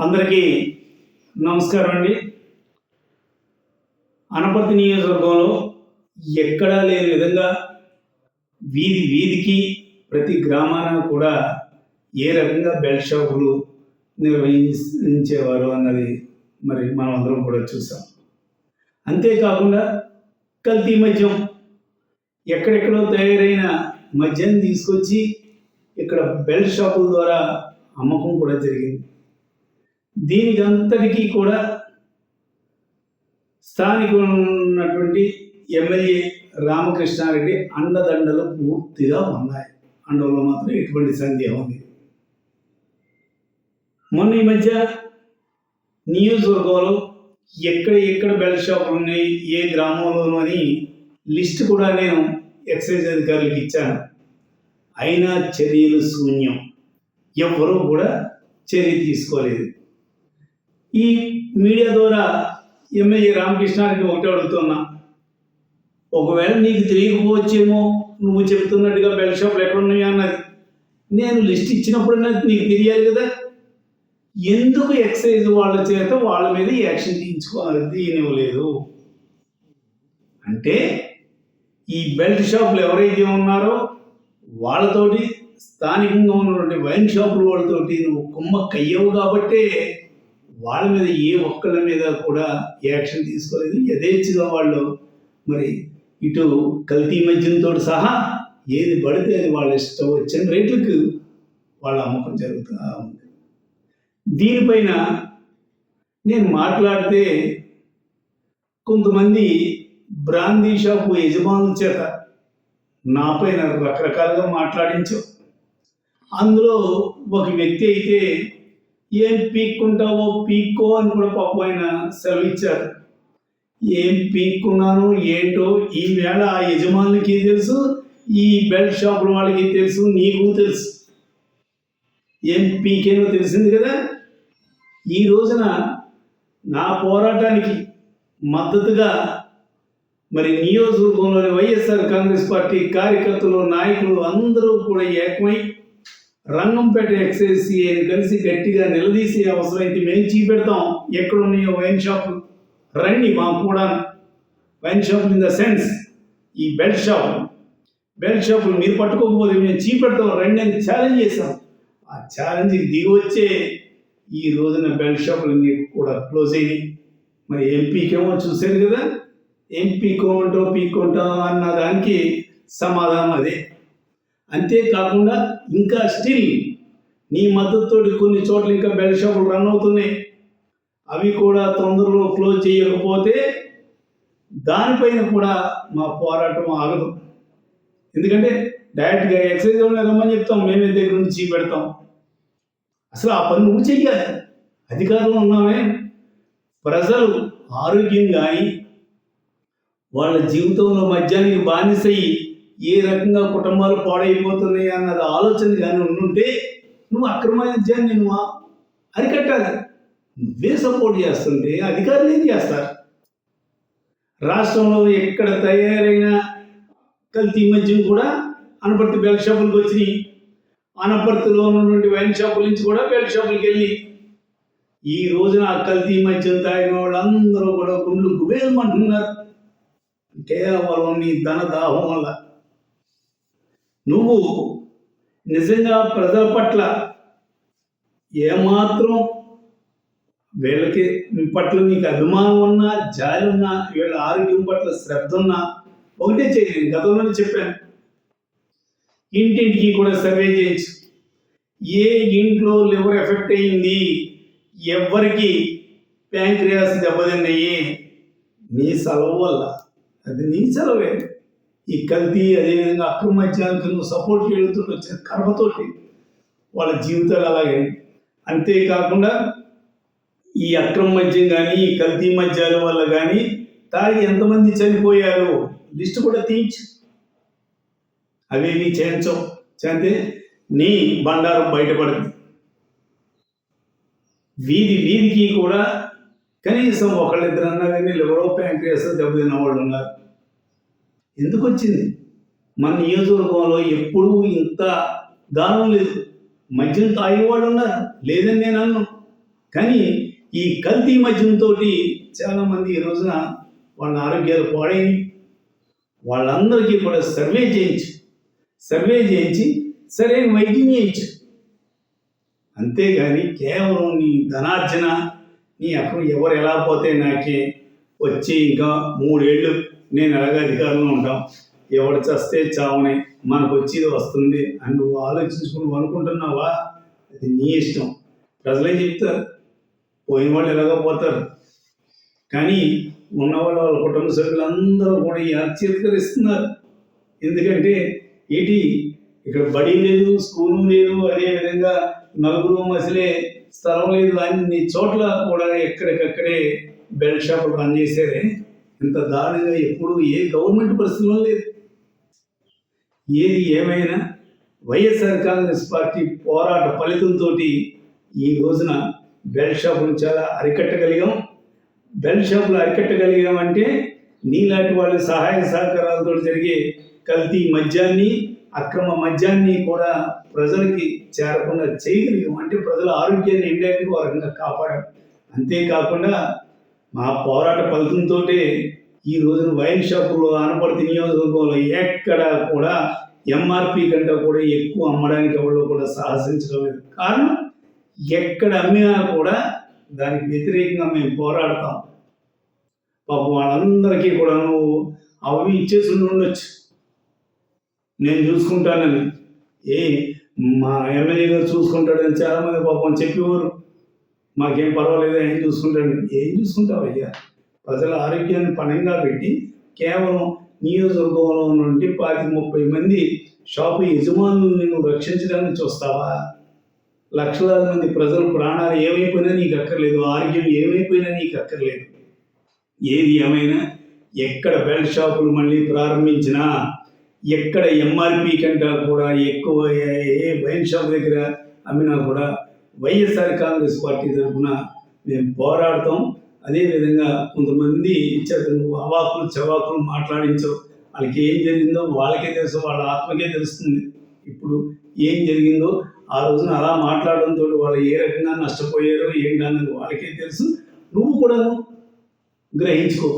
అందరికీ నమస్కారం అండి. అనపర్తి నియోజకవర్గంలో ఎక్కడా లేని విధంగా వీధి వీధికి ప్రతి గ్రామాన కూడా ఏ రకంగా బెల్ట్ షాపులు నిర్వహించేవారు అన్నది మరి మనం అందరం కూడా చూసాం. అంతేకాకుండా కల్తీ మద్యం ఎక్కడెక్కడో తయారైన మద్యాన్ని తీసుకొచ్చి ఇక్కడ బెల్ట్ షాపుల ద్వారా అమ్మకం కూడా జరిగింది. దీనికి అంతటికీ కూడా స్థానికులు ఉన్నటువంటి ఎమ్మెల్యే రామకృష్ణారెడ్డి అండదండలు పూర్తిగా ఉన్నాయి. అండలో మాత్రం ఎటువంటి సందేహం లేదు. మొన్న ఈ మధ్య నియోజకవర్గంలో ఎక్కడ బెల్ట్ షాపులు ఉన్నాయి, ఏ గ్రామంలోనూ అని లిస్ట్ కూడా నేను ఎక్సైజ్ అధికారులకు ఇచ్చాను. అయినా చర్యలు శూన్యం. ఎవ్వరూ కూడా చర్య తీసుకోలేదు. ఈ మీడియా ద్వారా ఎమ్మెల్యే రామకృష్ణారెడ్డి ఒకటి అడుగుతున్నా, ఒకవేళ నీకు తెలియకపోవచ్చేమో, నువ్వు చెప్తున్నట్టుగా బెల్ట్ షాపులు ఎక్కడున్నాయో అన్నది. నేను లిస్ట్ ఇచ్చినప్పుడన్నా నీకు తెలియాలి కదా. ఎందుకు ఎక్సైజ్ వాళ్ళ చేత వాళ్ళ మీద యాక్షన్ తీయనివ్వలేదు అంటే, ఈ బెల్ట్ షాపులు ఎవరైతే ఉన్నారో వాళ్ళతోటి స్థానికంగా ఉన్నటువంటి వైన్ షాపులు వాళ్ళతోటి నువ్వు కుమ్మక్కయ్యవు కాబట్టే వాళ్ళ మీద ఏ ఒక్కళ్ళ మీద కూడా యాక్షన్ తీసుకోలేదు. యథేచ్ఛగా వాళ్ళు మరి ఇటు కల్తీ మద్యంతో సహా ఏది పడితే అది వాళ్ళ ఇష్టం వచ్చిన రేట్లకు వాళ్ళ అమ్మకం జరుగుతూ ఉంది. దీనిపైన నేను మాట్లాడితే కొంతమంది బ్రాందీ షాపు యజమానుల చేత నాపైన రకరకాలుగా మాట్లాడించావు. అందులో ఒక వ్యక్తి అయితే ఏం పీక్కుంటావో పీక్కో అని కూడా పాపం ఆయన సెలవిచ్చారు. ఏం పీక్కున్నాను ఏంటో ఈ వేళ ఆ యజమానులకి తెలుసు, ఈ బెల్ట్ షాపుల వాళ్ళకి తెలుసు, నీకు తెలుసు. ఏం పీకేనో తెలిసింది కదా. ఈ రోజున నా పోరాటానికి మద్దతుగా మరి నియోజకవర్గంలోని వైఎస్ఆర్ కాంగ్రెస్ పార్టీ కార్యకర్తలు, నాయకులు అందరూ కూడా ఏకమై రంగంపేట ఎక్సైజ్ సిఐని కలిసి గట్టిగా నిలదీసే అవసరమైతే మేము చూపెడతాం. ఎక్కడున్నాయో వైన్ షాపులు రండి, మాకు కూడా వైన్ షాపులు ఇన్ ద సెన్స్ ఈ బెల్ట్ షాపులు మీరు పట్టుకోకపోతే మేము చూపెడతాం రండి అని ఛాలెంజ్ చేశాం. ఆ ఛాలెంజ్కి దిగి వచ్చే ఈ రోజున బెల్ట్ షాపులన్నీ కూడా క్లోజ్ అయినాయి. మరి ఎంపీకేమో చూశారు కదా, పీక్కుంటాం అన్న దానికి సమాధానం అదే. అంతేకాకుండా ఇంకా స్టిల్ నీ మద్దతుతోటి కొన్ని చోట్ల ఇంకా బెల్ట్ షాపులు రన్ అవుతున్నాయి. అవి కూడా తొందరలో క్లోజ్ చేయకపోతే దానిపైన కూడా మా పోరాటం ఆగదు. ఎందుకంటే డైరెక్ట్గా ఎక్సైజ్ వాళ్ళని రమ్మని చెప్తాం, మేమే దగ్గర నుంచి పెడతాం. అసలు ఆ పని నువ్వు చెయ్యాలి. అధికారంలో ఉన్నామే. ప్రజలు ఆరోగ్యం కానీ వాళ్ళ జీవితంలో మద్యానికి బానిసయ్యి ఏ రకంగా కుటుంబాలు పాడైపోతున్నాయి అన్నది ఆలోచన కానీ ఉండుంటే నువ్వు అక్రమ మద్యాన్ని నువ్వు అరికట్టాలి. నువ్వే సపోర్ట్ చేస్తుంటే అధికారులు ఏం చేస్తారు? రాష్ట్రంలో ఎక్కడ తయారైన కల్తీ మద్యం కూడా అనపర్తి బెల్ట్ షాపులకు వచ్చినాయి. అనపర్తిలో ఉన్నటువంటి వైన్ షాపుల నుంచి కూడా బెల్ట్ షాపులకి వెళ్ళి ఈ రోజున ఆ కల్తీ మద్యం తాగిన వాళ్ళందరూ కూడా గుండ్లు గుబేలమంటున్నారు. కేవలం నీ ధన దాహం వల్ల. నువ్వు నిజంగా ప్రజల పట్ల ఏమాత్రం వీళ్ళకి పట్ల నీకు అభిమానం ఉన్నా, జాలి ఉన్నా, వీళ్ళ ఆరోగ్యం పట్ల శ్రద్ధ ఉన్నా ఒకటే చేయండి. గతంలోనే చెప్పాను, ఇంటింటికి కూడా సర్వే చేయొచ్చు. ఏ ఇంట్లో లివర్ ఎఫెక్ట్ అయింది, ఎవరికి ప్యాంక్రియాస్ దెబ్బతిన్నాయి, నీ సెలవు వల్ల. అది నీ సెలవే. ఈ కల్తీ అదేవిధంగా అక్రమ మద్యానికి నువ్వు సపోర్ట్ చేయడంతో వచ్చిన కర్మతోటి వాళ్ళ జీవితాలు అలాగే. అంతేకాకుండా ఈ అక్రమ మద్యం కానీ ఈ కల్తీ మద్యాల వల్ల కానీ తాగి ఎంతమంది చనిపోయారు లిస్టు కూడా తీయించు. అవేవి చేయించవు. చేస్తే నీ బండారం బయటపడుతుంది. వీధికి కూడా కనీసం ఒకళ్ళిద్దరన్నా కానీ లివరో ప్యాంక్రియాస్ దెబ్బతిన్న వాళ్ళు ఉన్నారు. ఎందుకు వచ్చింది? మన నియోజకవర్గంలో ఎప్పుడూ ఇంత దానం లేదు. మద్యం తాగేవాళ్ళు ఉన్నారు, లేదని నేను అన్నాను. కానీ ఈ కల్తీ మద్యంతో చాలామంది ఈ రోజున వాళ్ళ ఆరోగ్యాలు పాడైనవి. వాళ్ళందరికీ కూడా సర్వే చేయించి సరైన వైద్యం చేయించు. అంతేగాని కేవలం నీ ధనార్జన, నీ అక్కడ ఎవరు ఎలా పోతే నాకే వచ్చి ఇంకా 3 ఏళ్ళు నేను ఎలాగ అధికారంలో ఉంటాం, ఎవడు చస్తే చావనే మనకు వచ్చేది వస్తుంది అని నువ్వు ఆలోచించుకుని అనుకుంటున్నావా? అది నీ ఇష్టం. ప్రజలే చెప్తారు, పోయిన వాళ్ళు ఎలాగో పోతారు. కానీ ఉన్నవాళ్ళు వాళ్ళ కుటుంబ సభ్యులందరూ కూడా చిరకరిస్తున్నారు. ఎందుకంటే ఇక్కడ బడి లేదు, స్కూలు లేదు, అదేవిధంగా నలుగురు మసిలే స్థలం లేదు, అన్ని చోట్ల కూడా ఎక్కడికక్కడే బెల్ట్ షాపులు రన్ చేశారే. ఇంత దారుణంగా ఎప్పుడు ఏ గవర్నమెంట్ పరిస్థితుల్లో లేదు. ఏది ఏమైనా వైఎస్ఆర్ కాంగ్రెస్ పార్టీ పోరాట ఫలితంతో ఈ రోజున బెల్ట్ షాపులు చాలా అరికట్టగలిగాం. బెల్ట్ షాపులు అరికట్టగలిగామంటే నీలాంటి వాళ్ళ సహాయ సహకారాలతో జరిగే కల్తీ మద్యాన్ని, అక్రమ మద్యాన్ని కూడా ప్రజలకి చేరకుండా చేయగలిగాం. అంటే ప్రజల ఆరోగ్యాన్ని ఇండైరెక్ట్గా ఒక రకంగా కాపాడాం. అంతేకాకుండా మా పోరాట ఫలితంతో ఈ రోజున వైన్ షాపుల్లో ఆనపర్తి నియోజకవర్గంలో ఎక్కడ కూడా ఎంఆర్పి కంటే కూడా ఎక్కువ అమ్మడానికి ఎవరు కూడా సాహసించడం లేదు. కారణం, ఎక్కడ అమ్మినా కూడా దానికి వ్యతిరేకంగా మేము పోరాడతాం. పాపం వాళ్ళందరికీ కూడా నువ్వు అవి ఇచ్చేసి ఉండొచ్చు, నేను చూసుకుంటానని. మా ఎమ్మెల్యే గారు చూసుకుంటాడని చాలామంది పాపం చెప్పేవారు. మాకేం పర్వాలేదు, ఏం చూసుకుంటాడని. ఏం చూసుకుంటావయ్యా? ప్రజల ఆరోగ్యాన్ని పణంగా పెట్టి కేవలం నియోజకవర్గంలో నుండి 25-30 మంది షాపు యజమానులను నువ్వు రక్షించడానికి చూస్తావా? లక్షలాది మంది ప్రజల ప్రాణాలు ఏమైపోయినా నీకు అక్కర్లేదు, ఆరోగ్యం ఏమైపోయినా నీకు అక్కర్లేదు. ఏది ఏమైనా ఎక్కడ బెల్ట్ షాపులు మళ్ళీ ప్రారంభించినా, ఎక్కడ ఎంఆర్పి కంటే కూడా ఎక్కువ ఏ వైన్ షాప్ దగ్గర అమ్మినా కూడా వైఎస్ఆర్ కాంగ్రెస్ పార్టీ తరఫున మేము పోరాడతాం. అదేవిధంగా కొంతమంది ఇచ్చారు, అవాకులు చవాకులు మాట్లాడించవు. వాళ్ళకి ఏం జరిగిందో వాళ్ళకే తెలుసు, వాళ్ళ ఆత్మకే తెలుస్తుంది. ఇప్పుడు ఏం జరిగిందో ఆ రోజున అలా మాట్లాడడంతో వాళ్ళు ఏ రకంగా నష్టపోయారో ఏంటన్నది వాళ్ళకే తెలుసు. నువ్వు కూడా గ్రహించుకో.